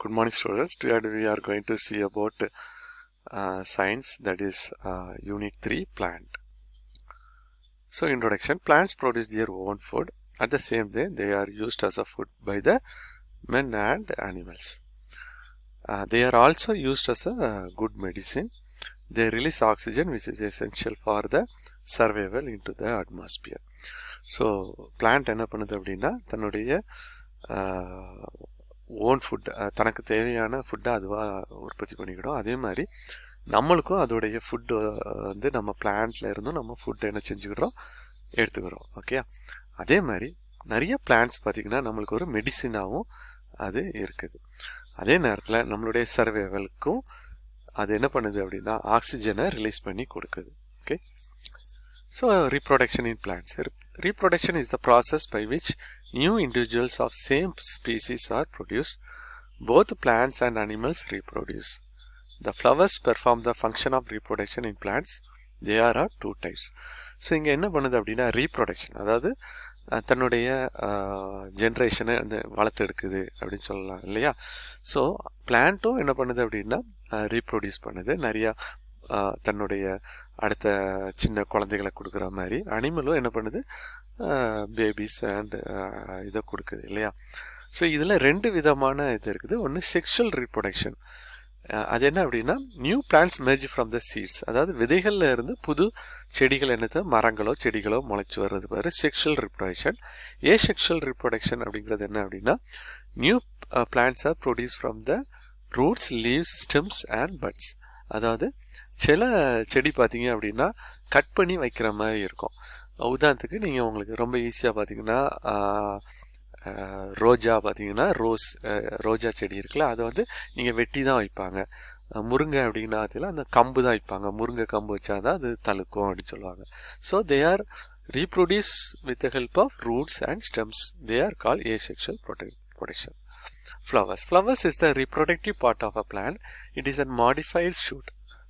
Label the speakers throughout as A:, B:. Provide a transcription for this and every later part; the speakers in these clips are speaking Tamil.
A: Good morning, students. Today we are going to see about science, that is unit 3, plant. So introduction: plants produce their own food. At the same time, they are used as a food by the men and animals. They are also used as a good medicine. They release oxygen, which is essential for the survival into the atmosphere. So plant என்ன பண்ணுது அப்படின்னா தன்னுடைய ஓன் ஃபுட், தனக்கு தேவையான ஃபுட்டை அதுவாக உற்பத்தி பண்ணிக்கிடும். அதே மாதிரி நம்மளுக்கும் அதோடைய ஃபுட்டு வந்து நம்ம பிளான்ட்ல இருந்தும் நம்ம ஃபுட் என்ன செஞ்சுக்கிறோம், எடுத்துக்கிறோம். ஓகே, அதே மாதிரி நிறைய பிளான்ட்ஸ் பார்த்திங்கன்னா நம்மளுக்கு ஒரு மெடிசினாகவும் அது இருக்குது. அதே நேரத்தில் நம்மளுடைய சர்வைவலுக்கும் அது என்ன பண்ணுது அப்படின்னா ஆக்சிஜனை ரிலீஸ் பண்ணி கொடுக்குது. Okay, so reproduction in plants. Reproduction is the process by which new individuals of same species are produced. Both plants and animals reproduce. The flowers perform the function of reproduction in plants. There are two types. So இங்கே என்ன பண்ணுது அப்படின்னா ரீப்ரொடக்ஷன், அதாவது தன்னுடைய ஜென்ரேஷனை வந்து வளர்த்து எடுக்குது அப்படின்னு சொல்லலாம் இல்லையா. ஸோ பிளான்ட்டும் என்ன பண்ணுது அப்படின்னா ரீப்ரொடியூஸ் பண்ணுது, நிறையா தன்னுடைய அடுத்த சின்ன குழந்தைகளை கொடுக்குற மாதிரி. அனிமலும் என்ன பண்ணுது, பேபிஸ் அண்ட் இதை கொடுக்குது இல்லையா. ஸோ இதில் ரெண்டு விதமான இது இருக்குது. ஒன்று செக்ஷுவல் ரீப்ரொடக்ஷன். அது என்ன அப்படின்னா new plants merge from the seeds, அதாவது விதைகளில் இருந்து புது செடிகள் என்னது மரங்களோ செடிகளோ முளைச்சி வர்றது பேர் செக்ஷுவல் ரீப்ரொடக்ஷன். செக்ஷுவல் ரீப்ரொடக்ஷன் அப்படிங்கிறது என்ன அப்படின்னா new plants R produce from the roots, leaves, stems and puts. அதாவது சில செடி பார்த்தீங்க அப்படின்னா கட் பண்ணி வைக்கிற மாதிரி இருக்கும். உதாரணத்துக்கு நீங்கள் உங்களுக்கு ரொம்ப ஈஸியாக பார்த்தீங்கன்னா ரோஜா பார்த்தீங்கன்னா ரோஜா செடி இருக்குல்ல, அதை வந்து நீங்கள் வெட்டி தான் வைப்பாங்க. முருங்கை அப்படின்னா அந்த கம்பு தான் வைப்பாங்க. முருங்கை கம்பு வச்சா தான் அது தழுக்கும் அப்படின்னு சொல்லுவாங்க. So they are reproduce with the help of roots and stems. They are call asexual production. Flowers is the reproductive part of a plant. It is a modified shoot.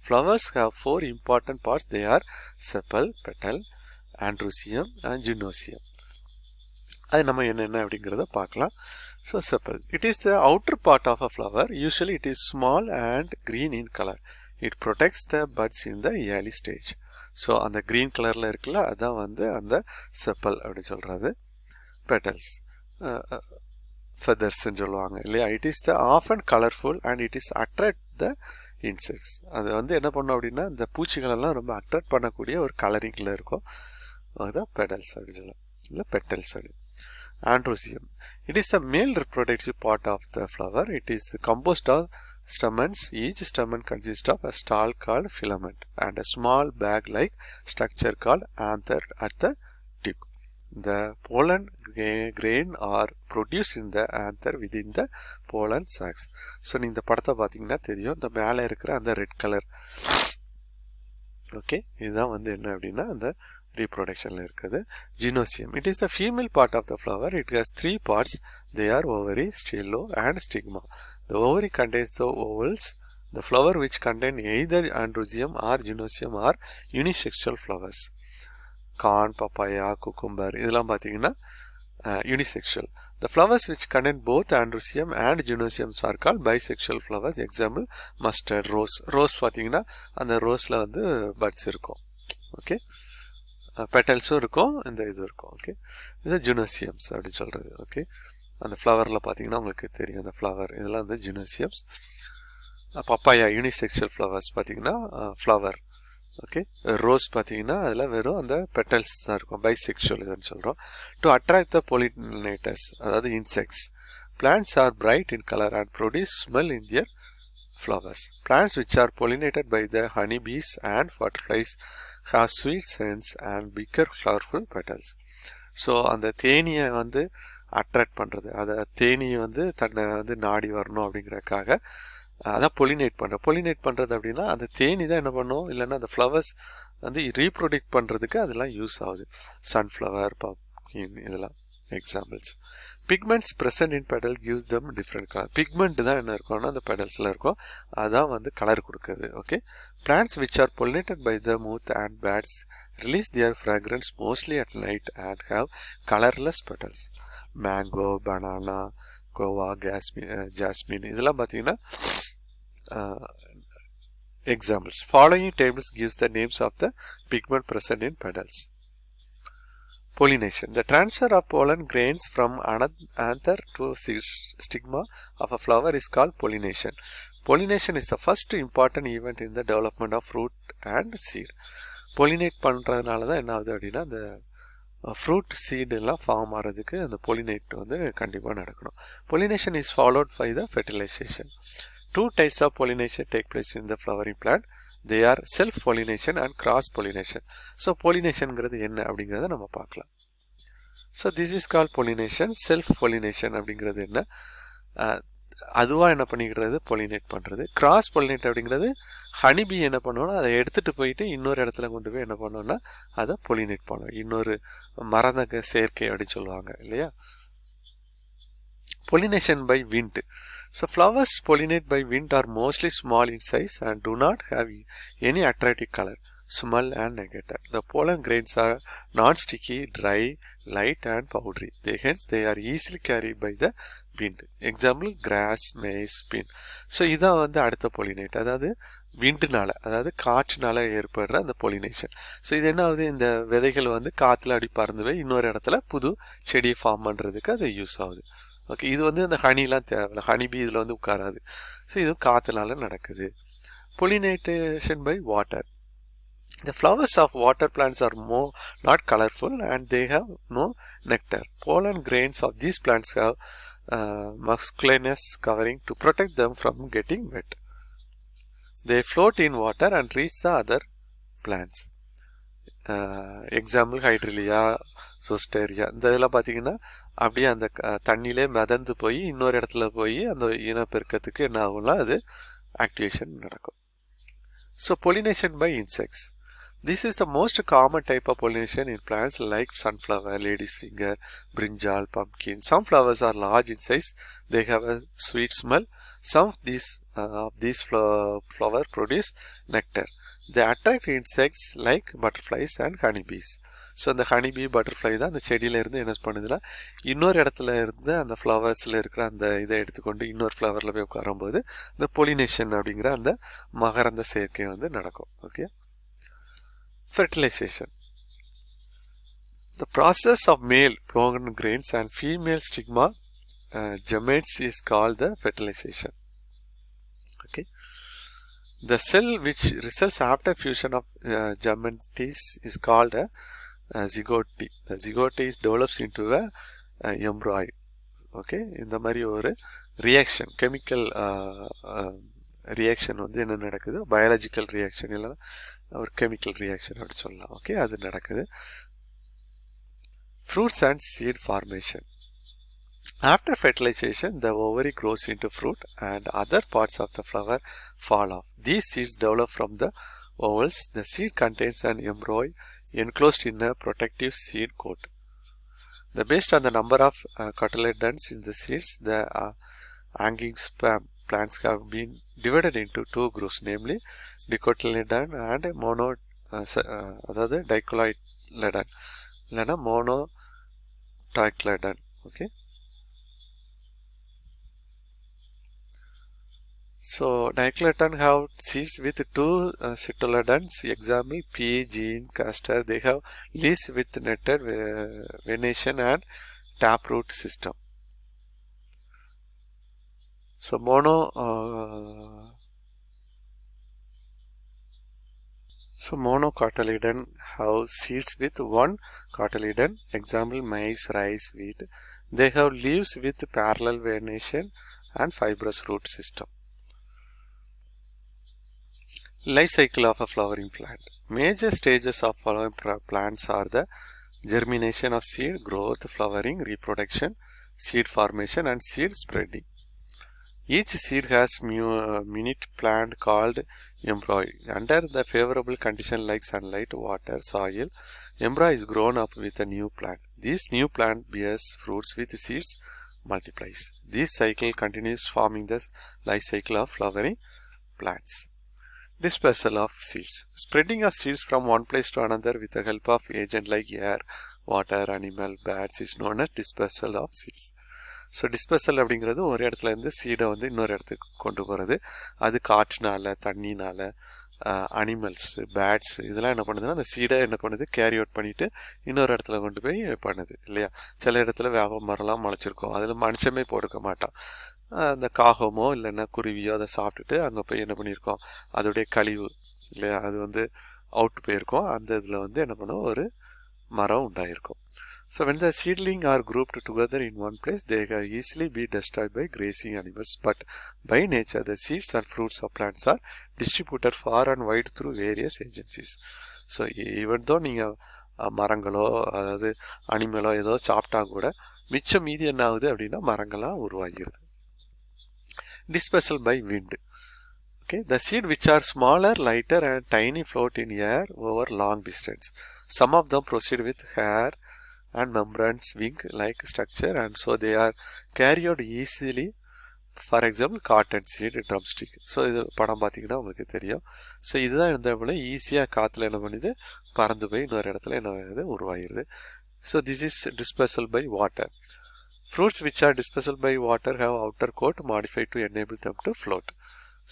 A: Flowers have four important parts. They are sepal, petal, androecium and gynosium. அது நம்ம என்னென்ன அப்படிங்கிறத பார்க்கலாம். So sepal, it is the outer part of a flower. Usually it is small and green in color. It protects the buds in the early stage. So அந்த green கலரில் இருக்குல்ல, அதான் வந்து அந்த sepal அப்படின்னு சொல்கிறது. Petals, feathers சொல்லுவாங்க இல்லையா. It is the often colourful and it is attract the insects. அது வந்து என்ன பண்ணும் அப்படின்னா இந்த பூச்சிகளெல்லாம் ரொம்ப அட்ராக்ட் பண்ணக்கூடிய ஒரு கலரிங்கில் இருக்கும். அதுதான் பெடல்ஸ் அப்படின்னு சொல்லலாம், இல்லை பெட்டல்ஸ் அப்படி. Androecium, it is the male reproductive part of the flower. It is composed of stamens. Each stamen consists of a stall called filament and a small bag-like structure called anther at the tip. The pollen grain are produced in the anther within the pollen sacs. So நீங்கள் இந்த படத்தை பார்த்தீங்கன்னா தெரியும், இந்த மேலே இருக்கிற அந்த ரெட் கலர். ஓகே, இதுதான் வந்து என்ன அப்படின்னா அந்த ரீப்ரொடக்ஷனில் இருக்குது. Gynoecium, it is the female part of the flower. It has three parts. They are ovary, style and stigma. The ovary contains the ovals. The flower which contain either androecium or gynosium are unisexual flowers. Corn, papaya, cucumber இதெல்லாம் பார்த்தீங்கன்னா unisexual. The flowers which contain both androecium and gynosium are called bisexual flowers. Example, mustard, rose. Rose பார்த்தீங்கன்னா அந்த ரோஸில் வந்து பட்ஸ் இருக்கும். ஓகே, பெட்டல்ஸும் இருக்கும், இந்த இது இருக்கும். ஓகே, இது ஜினோசியம்ஸ் அப்படின்னு சொல்கிறது. ஓகே, அந்த ஃப்ளவரில் பார்த்தீங்கன்னா உங்களுக்கு தெரியும் அந்த ஃப்ளவர், இதெல்லாம் வந்து ஜினோசியம்ஸ். பப்பாயா யூனிசெக்சுவல் ஃப்ளவர்ஸ் பார்த்தீங்கன்னா ஃப்ளவர். ஓகே, ரோஸ் பார்த்தீங்கன்னா அதில் வெறும் அந்த பெட்டல்ஸ் தான் இருக்கும், பைசெக்சுவல் இதுன்னு சொல்கிறோம். டு அட்ராக்ட் த பொலினேட்டர்ஸ், அதாவது insects. Plants are bright in colour and produce smell in their flowers. Plants which are pollinated by the honeybees and butterflies have sweet scents and bigger colorful petals. So அந்த தேனியை வந்து அட்ராக்ட் பண்ணுறது, அதை தேனியை வந்து தன்னை வந்து நாடி வரணும் அப்படிங்கிறதுக்காக அதான் பொலினேட் பண்ணுறது அப்படின்னா அந்த தேனி தான் என்ன பண்ணும், இல்லைன்னா அந்த ஃப்ளவர்ஸ் வந்து ரீப்ரொடக்ட் பண்ணுறதுக்கு அதெல்லாம் யூஸ் ஆகுது. சன்ஃப்ளவர், பம்ப்கின் இதெல்லாம் examples. Pigments present in petal gives them different color. Pigment தான் என்ன இருக்கும்னா அந்த பெடல்ஸில் இருக்கும், அதான் வந்து கலர் கொடுக்குது. Okay, plants which are pollinated by the moth and bats release their fragrance mostly at night and have colorless petals. Mango, banana, Goa, jasmine இதெல்லாம் பார்த்தீங்கன்னா examples. Following tables gives the names of the pigment present in petals. Pollination. The transfer of pollen grains from anther to stigma of a flower is called pollination. Pollination is the first important event in the development of fruit and seed. Pollinate பண்ணுறதுனால தான் என்ன ஆகுது அப்படின்னா அந்த ஃப்ரூட் சீடு எல்லாம் ஃபார்ம் ஆகிறதுக்கு அந்த பொலினேட் வந்து கண்டிப்பாக நடக்கணும். Pollination is followed by the fertilization. Two types of pollination take place in the flowering plant. They are self-pollination and cross-pollination. So, pollination-ங்கிறது என்ன அப்படிங்கிறத நம்ம பார்க்கலாம். So, this is called pollination. Self-pollination அப்படிங்கிறது என்ன? அதுவாக என்ன பண்ணிக்கிறது? pollinate பண்ணுறது. cross-pollinate அப்படிங்கிறது ஹனிபி என்ன பண்ணுவோம்னா அதை எடுத்துகிட்டு போயிட்டு இன்னொரு இடத்துல கொண்டு போய் என்ன பண்ணோம்னா அதை pollinate பண்ணுவோம். இன்னொரு மரத சேர்க்கை அப்படின்னு சொல்லுவாங்க இல்லையா? Pollination by wind. So flowers pollinate by wind are mostly small in size and do not have any attractive color, smell and nectar. The pollen grains are non-sticky, dry, light and powdery. Hence they are easily carried by the wind. Example grass, maize, bean. So இதான் வந்து அடுத்த pollinate. அதாவது விண்டுனால அதாவது காற்றுனால ஏற்படுற அந்த pollination. ஸோ இது என்ன ஆகுது? இந்த விதைகள் வந்து காற்றுல அடி பறந்து போய் இன்னொரு இடத்துல புது செடியை ஃபார்ம் பண்ணுறதுக்கு அது யூஸ் ஆகுது. ஓகே, இது வந்து அந்த ஹனிலாம் தேவையில்லை, ஹனிபி இதில் வந்து உட்காராது. ஸோ இது காற்றுனால நடக்குது. Pollination by water. The flowers of water plants are not colorful and they have no nectar. Pollen grains of these plants have mucinous covering to protect them from getting wet. They float in water and reach the other plants. Example hydrilla, zostera இந்த இதெல்லாம் பார்த்தீங்கன்னா அப்படியே அந்த தண்ணியிலே மிதந்து போய் இன்னொரு இடத்துல போய் அந்த இனப்பெருக்கத்துக்கு என்ன ஆகும்னா அது ஆக்டிவேஷன் நடக்கும். So pollination by insects. This is the most common type of pollination in plants like sunflower, lady's finger, brinjal, pumpkin. Some flowers are large in size. They have a sweet smell. Some of these flowers produce nectar. They attract insects like butterflies and honeybees. So அந்த ஹனிபி பட்டர்ஃப்ளை தான் அந்த செடியிலேருந்து என்ன பண்ணுதுன்னா இன்னொரு இடத்துல இருந்து அந்த ஃப்ளவர்ஸில் இருக்கிற அந்த இதை எடுத்துக்கொண்டு இன்னொரு ஃப்ளவரில் போய் உட்காரும்போது இந்த பொலினேஷன் அப்படிங்கிற அந்த மகரந்த சேர்க்கை வந்து நடக்கும். Okay, fertilization. The process of male pollen grains and female stigma gametes is called the fertilization. Okay. The cell which results after fusion of gametes is called a zygote. The zygote develops into a embryo. Okay, இந்த மாதிரி ஒரு ரியாக்ஷன் கெமிக்கல் ரியாக்ஷன் வந்து என்ன நடக்குது? பயாலஜிக்கல் ரியாக்ஷன் இல்லைன்னா ஒரு கெமிக்கல் ரியாக்ஷன் அப்படி சொல்லலாம். ஓகே, அது நடக்குது. Fruits and seed formation. After fertilization, the ovary grows into fruit and other parts of the flower fall off. These seeds develop from the ovals. The seed contains an embryo enclosed in a protective seed coat. Based on the number of cotyledons in the seeds, the hanging plants have been divided into two groups, namely dicotyledon and அதாவது dicotyledon இல்லைன்னா monotyledon. Okay. So dicotyledon have seeds with two cotyledons. Example pea, gene, castor. They have leaves with netted venation and taproot system. So monocotyledon have seeds with one cotyledon. Example maize, rice, wheat. They have leaves with parallel venation and fibrous root system. Life cycle of a flowering plant. Major stages of flowering plants are the germination of seed, growth, flowering, reproduction, seed formation and seed spreading. Each seed has minute plant called embryo. Under the favorable condition like sunlight, water, soil, embryo is grown up with a new plant. This new plant bears fruits with seeds, multiplies. This cycle continues forming the life cycle of flowering plants. Dispersal of seeds. Spreading of seeds from one place to another with the help of agent like air, water, animal, bats is known as dispersal of seeds. So dispersal அப்படிங்கிறது ஒரு இடத்துல இருந்து சீடை வந்து இன்னொரு இடத்துக்கு கொண்டு போகிறது. அது காற்றுனால, தண்ணினால், அனிமல்ஸு, பேட்ஸு இதெல்லாம் என்ன பண்ணுதுன்னா அந்த சீடை என்ன பண்ணுது, கேரி அவுட் பண்ணிவிட்டு இன்னொரு இடத்துல கொண்டு போய் பண்ணுது இல்லையா. சில இடத்துல வேப்ப மரம்லாம் முளைச்சிருக்கும், அதில் மனுஷமே போட்டுக்க மாட்டான். அந்த காகமோ இல்லைன்னா குருவியோ அதை சாப்பிட்டுட்டு அங்கே போய் என்ன பண்ணியிருக்கோம், அதோடைய கழிவு இல்லையா, அது வந்து அவுட் போயிருக்கோம். அந்த இதில் வந்து என்ன பண்ணுவோம், ஒரு மரம் உண்டாயிருக்கும். So when the seedling are grouped together in one place, they can easily be destroyed by grazing animals. But by nature, the seeds and fruits of plants are distributed far and wide through various agencies. So even though நீங்கள் மரங்களோ அதாவது அனிமலோ ஏதோ சாப்பிட்டா கூட மிச்சம் மீதி என்ன ஆகுது அப்படின்னா மரங்களாக உருவாகிறது. Dispersal by wind. Okay, the seed which are smaller, lighter and tiny float in air over long distance. Some of them proceed with hair and membranes wing-like structure, and so they are carried easily. For example, cotton seed, drumstick. So இது படம் பார்த்தீங்கன்னா உங்களுக்கு தெரியும். ஸோ இதுதான் இந்த போல ஈஸியாக காற்றுல என்ன பண்ணுது, பறந்து போய் இன்னொரு இடத்துல என்ன ஆகுது, உருவாகிடுது. So this is dispersal by water. Fruits which are dispersal by water have outer coat modified to enable them to float.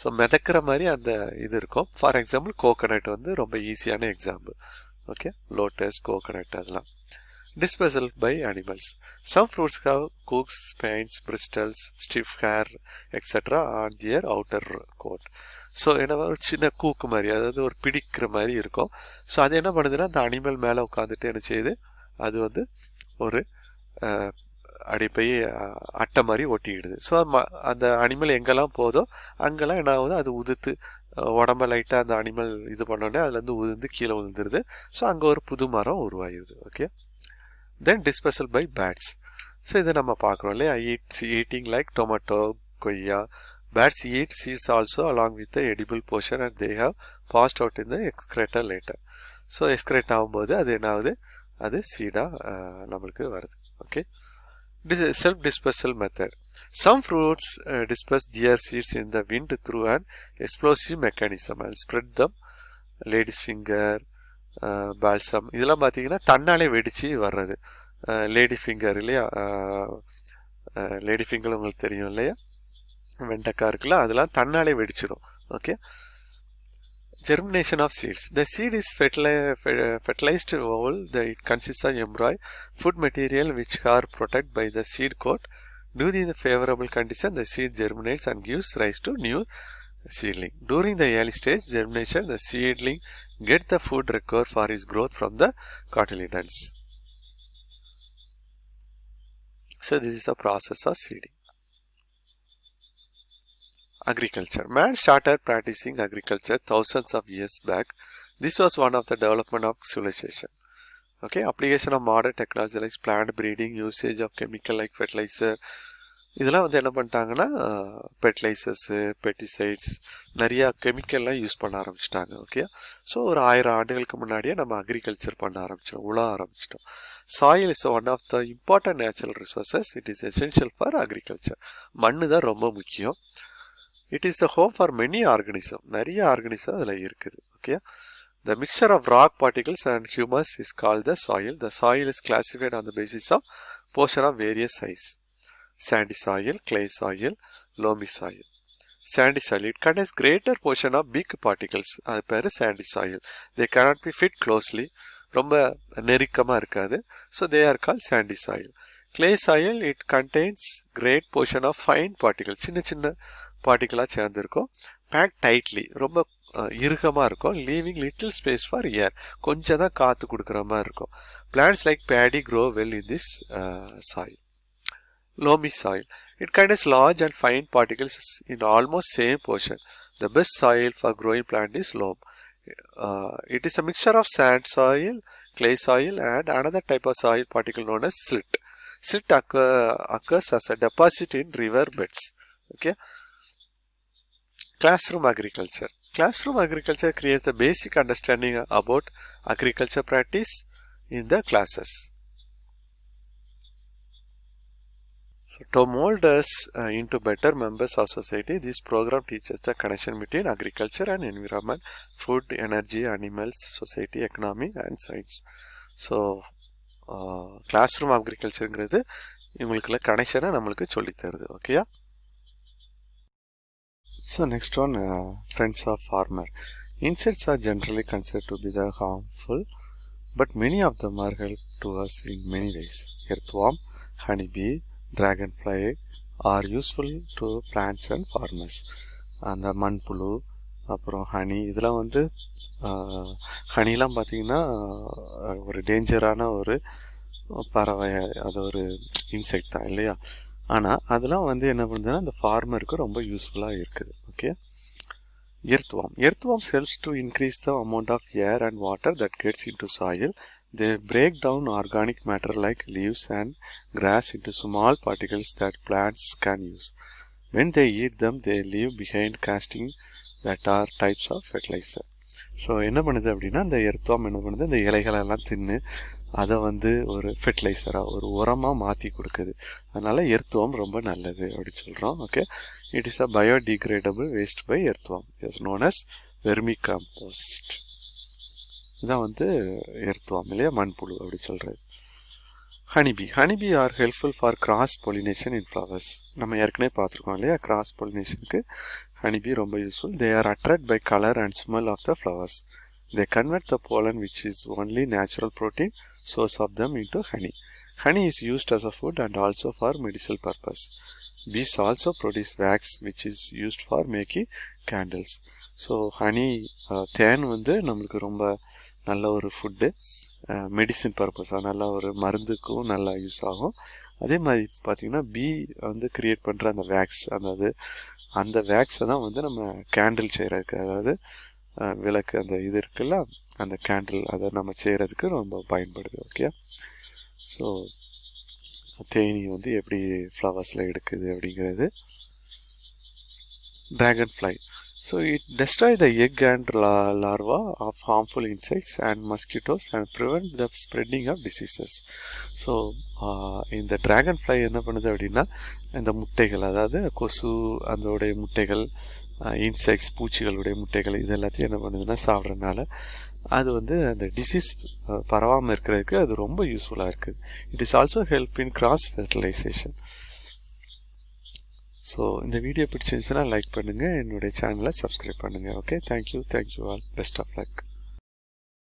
A: So மிதக்கிற மாதிரி அந்த இது இருக்கும். ஃபார் எக்ஸாம்பிள் கோகனட் வந்து ரொம்ப ஈஸியான எக்ஸாம்பிள். ஓகே, லோட்டஸ், கோகனட் அதெல்லாம். Dispersal by animals. Some fruits have hooks, spines, bristles, stiff hair, etc. on their outer coat. So என்ன ஒரு சின்ன கூக்கு மாதிரி, அதாவது ஒரு பிடிக்கிற மாதிரி இருக்கும். ஸோ அது என்ன பண்ணுதுன்னா அந்த அனிமல் மேலே உட்காந்துட்டு என்ன செய்யுது, அது வந்து ஒரு அப்படி போய் அட்டை மாதிரி ஒட்டிக்கிடுது. ஸோ அந்த அனிமல் எங்கெல்லாம் போதோ அங்கெல்லாம் என்ன ஆகுது, அது உதுத்து உடம்ப லைட்டாக அந்த அனிமல் இது பண்ணோடனே அதுலேருந்து உதிர்ந்து கீழே விழுந்துருது. ஸோ அங்கே ஒரு புது மரம் உருவாகிடுது. Okay, then dispersal by bats. So இதை நம்ம பார்க்குறோம் இல்லையா, ஈட்டிங் லைக் டொமேட்டோ, கொய்யா. Bats eat seeds also along with the edible portion and they have passed out in the excreta later. So excrete ஆகும்போது அது என்ன ஆகுது, அது சீடாக நம்மளுக்கு வருது. Okay, self-dispersal method. Some fruits disperse their seeds in the wind through an explosive mechanism and spread them. Lady's finger, balsam இதெல்லாம் பார்த்தீங்கன்னா தன்னாலே வெடிச்சு வர்றது. லேடி ஃபிங்கர் இல்லையா, லேடி ஃபிங்கர் உங்களுக்கு தெரியும் இல்லையா, வெண்டைக்காய் இருக்குல்ல, அதெல்லாம் தன்னாலே வெடிச்சிடும். Okay, germination of seeds. The seed is fertilized oval. It consists of embryo, food material which are protected by the seed coat. During the favorable condition, the seed germinates and gives rise to new seedling. During the early stage germination, the seedling get the food required for its growth from the cotyledons. So this is the process of seeding. Agriculture. Man started practicing agriculture thousands of years back. This was one of the development of civilization. Okay, application of modern technology like plant breeding, usage of chemical like fertilizer. இதெல்லாம் வந்து என்ன பண்ணிட்டாங்கன்னா ஃபெர்டிலைசர்ஸு, பெஸ்டிசைட்ஸ், நிறையா கெமிக்கல்லாம் யூஸ் பண்ண ஆரம்பிச்சிட்டாங்க. ஓகே, ஸோ ஒரு 1000 ஆண்டுகளுக்கு முன்னாடியே நம்ம அக்ரிகல்ச்சர் பண்ண ஆரம்பிச்சிட்டோம், உழ ஆரம்பிச்சிட்டோம். Soil is one of the important natural resources. It is essential for agriculture. மண்ணு தான் ரொம்ப முக்கியம். It is the home for many organisms. நிறைய ஆர்கனிசம் அதில் இருக்குது. Okay, the mixture of rock particles and humus is called the soil. The soil is classified on the basis of portion of various size. Sandy soil, clay soil, loamy soil. Sandy soil, it contains greater portion of big particles. அது பேர் sandy soil. They cannot be fit closely. ரொம்ப நெருக்கமாக இருக்காது. So they are called sandy soil. Clay soil, it contains great portion of fine particles. சின்ன சின்ன பார்ட்டிகலாக சேர்ந்துருக்கும். பேக் டைட்லி, ரொம்ப இறுக்கமாக இருக்கும். லீவிங் லிட்டில் ஸ்பேஸ் ஃபார் ஏர், கொஞ்சம் தான் காற்று கொடுக்குற மாதிரி இருக்கும். Plants like Bedi grow well in this soil. Loamy soil, it contains large and fine particles in almost same portion. The best soil for growing plant is loam. It is a mixture of sand soil, clay soil and another type of soil particle known as silt. Silt occurs as a deposit in river beds. Okay. Classroom agriculture. Classroom agriculture creates the basic understanding about agriculture practice in the classes. So to mold us into better members of society, this program teaches the connection between agriculture and environment, food, energy, animals, society, economy and science. So classroom agriculture இவங்களுக்குள்ள கனெக்ஷனை நம்மளுக்கு சொல்லித் தருது. ஓகேயா? So next one, friends of farmer. Insects are generally considered to be the harmful, but many of them are helpful to us in many ways. Earthworm, honeybee, dragonfly are useful to plants and farmers. அந்த மண்புழு அப்புறம் ஹனி இதெல்லாம் வந்து ஹனிலாம் பார்த்திங்கன்னா ஒரு டேஞ்சரான ஒரு பறவை, அது ஒரு இன்செக்ட் தான் இல்லையா? ஆனால் அதெல்லாம் வந்து என்ன பண்ணுதுன்னா அந்த ஃபார்மருக்கு ரொம்ப யூஸ்ஃபுல்லாக இருக்குது. Okay. Earthworms helps to increase the amount of air and water that gets into soil. They break down organic matter like leaves and grass into small particles that plants can use. When they eat them, they leave behind casting that are types of fertilizer. So என்ன பண்ணுது அப்படின்னா அந்த எர்த்வார்ம் என்ன பண்ணுது, அந்த இலைகளெல்லாம் தின்னு அதை வந்து ஒரு ஃபெர்டிலைசராக ஒரு உரமாக மாற்றி கொடுக்குது. அதனால் எர்த்வார்ம் ரொம்ப நல்லது அப்படின்னு சொல்கிறோம். Okay. It is a biodegradable waste by earthworm, is known as vermicompost. இதான் வந்து எர்த்வார்ம் இல்லையா, மண்புழு அப்படி சொல்கிறது. Honeybee are helpful for cross pollination in flowers. நம்ம ஏற்கனவே பார்த்துருக்கோம் இல்லையா, கிராஸ் பொலினேஷனுக்கு honeybee ரொம்ப useful. They are attracted by color and smell of the flowers. They convert the pollen, which is only natural protein source of them, into honey. Honey is used as a food and also for medicinal purpose. Bees also produce wax, which is used for making candles. So honey, தேன் வந்து நம்மளுக்கு ரொம்ப நல்ல ஒரு ஃபுட்டு, மெடிசின் பர்பஸாக நல்ல ஒரு மருந்துக்கும் நல்லா யூஸ் ஆகும். அதே மாதிரி பார்த்திங்கன்னா பீ வந்து க்ரியேட் பண்ணுற அந்த வேக்ஸ், அந்த வேக்ஸை தான் வந்து நம்ம கேண்டில் செய்கிறதுக்கு, அதாவது விளக்கு அந்த இது இருக்குல்ல அந்த கேண்டில், அதை நம்ம செய்கிறதுக்கு ரொம்ப பயன்படுது. ஓகே. ஸோ தேனி வந்து எப்படி ஃப்ளவர்ஸில் எடுக்குது அப்படிங்கிறது. Dragonfly. So it destroy the egg and larva of harmful insects and mosquitoes and prevent the spreading of diseases. So இந்த ட்ராகன்ஃப்ளை என்ன பண்ணுது அப்படின்னா இந்த முட்டைகள், அதாவது கொசு அதோடைய முட்டைகள், இன்செக்ட்ஸ் பூச்சிகளுடைய முட்டைகள், இது எல்லாத்தையும் என்ன பண்ணுதுன்னா சாப்பிட்றதுனால அது வந்து அந்த டிசீஸ் பரவாமல் இருக்கிறதுக்கு அது ரொம்ப யூஸ்ஃபுல்லாக இருக்குது. It is also help in cross fertilization. So இந்த வீடியோ பிடிச்சிருந்துச்சுன்னா லைக் பண்ணுங்கள், என்னுடைய சேனலை சப்ஸ்கிரைப் பண்ணுங்கள். Okay, thank you all, best of luck.